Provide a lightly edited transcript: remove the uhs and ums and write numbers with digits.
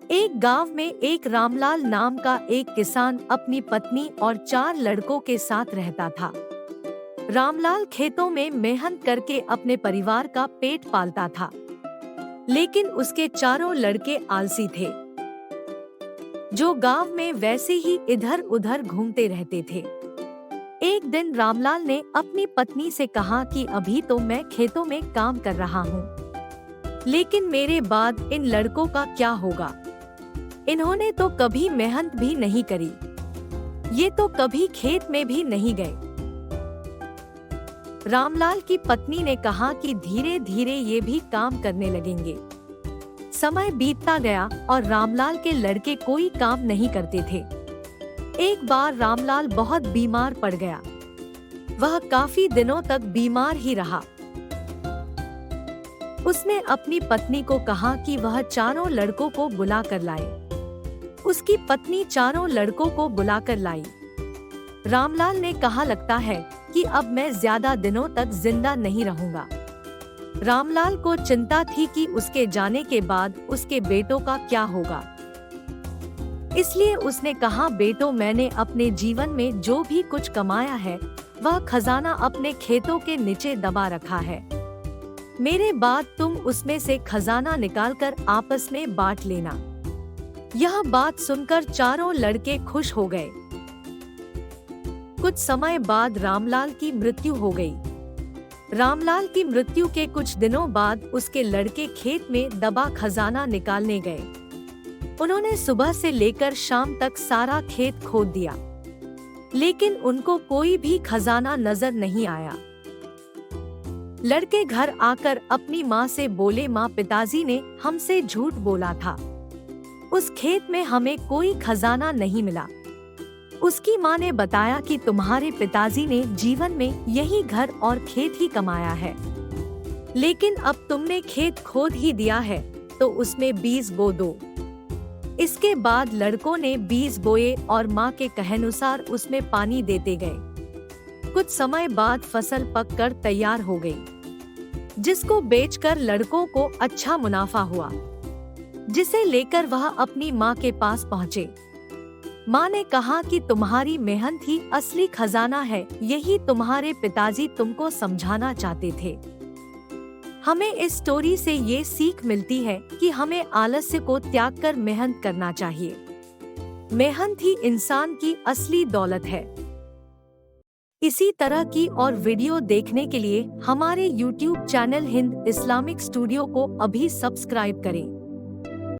एक गांव में एक रामलाल नाम का एक किसान अपनी पत्नी और 4 लड़कों के साथ रहता था। रामलाल खेतों में मेहनत करके अपने परिवार का पेट पालता था, लेकिन उसके चारों लड़के आलसी थे, जो गांव में वैसे ही इधर उधर घूमते रहते थे। एक दिन रामलाल ने अपनी पत्नी से कहा कि अभी तो मैं खेतों में काम कर रहा हूँ, लेकिन मेरे बाद इन लड़कों का क्या होगा? इन्होंने तो कभी मेहनत भी नहीं करी, ये तो कभी खेत में भी नहीं गए। रामलाल की पत्नी ने कहा कि धीरे धीरे ये भी काम करने लगेंगे। समय बीतता गया और रामलाल के लड़के कोई काम नहीं करते थे। एक बार रामलाल बहुत बीमार पड़ गया। वह काफी दिनों तक बीमार ही रहा। उसने अपनी पत्नी को कहा कि वह चारों लड़कों को बुला कर लाए। उसकी पत्नी चारों लड़कों को बुलाकर लाई। रामलाल ने कहा, लगता है कि अब मैं ज्यादा दिनों तक जिंदा नहीं रहूंगा। रामलाल को चिंता थी कि उसके जाने के बाद उसके बेटों का क्या होगा। इसलिए उसने कहा, बेटों, मैंने अपने जीवन में जो भी कुछ कमाया है वह खजाना अपने खेतों के नीचे दबा रखा है। मेरे बाद तुम उसमें से खजाना निकालकर आपस में बांट लेना। यह बात सुनकर चारों लड़के खुश हो गए। कुछ समय बाद रामलाल की मृत्यु हो गई। रामलाल की मृत्यु के कुछ दिनों बाद उसके लड़के खेत में दबा खजाना निकालने गए। उन्होंने सुबह से लेकर शाम तक सारा खेत खोद दिया, लेकिन उनको कोई भी खजाना नजर नहीं आया। लड़के घर आकर अपनी माँ से बोले, माँ, पिताजी ने हमसे झूठ बोला था, उस खेत में हमें कोई खजाना नहीं मिला। उसकी माँ ने बताया कि तुम्हारे पिताजी ने जीवन में यही घर और खेत ही कमाया है, लेकिन अब तुमने खेत खोद ही दिया है तो उसमें बीज बो दो। इसके बाद लड़कों ने बीज बोए और माँ के कहानुसार उसमें पानी देते गए। कुछ समय बाद फसल पककर तैयार हो गई, जिसको बेचकर लड़कों को अच्छा मुनाफा हुआ, जिसे लेकर वह अपनी माँ के पास पहुँचे। माँ ने कहा कि तुम्हारी मेहनत ही असली खजाना है, यही तुम्हारे पिताजी तुमको समझाना चाहते थे। हमें इस स्टोरी से ये सीख मिलती है कि हमें आलस्य को त्याग कर मेहनत करना चाहिए। मेहनत ही इंसान की असली दौलत है। इसी तरह की और वीडियो देखने के लिए हमारे YouTube channel Hind Islamic studio को अभी सब्सक्राइब करें।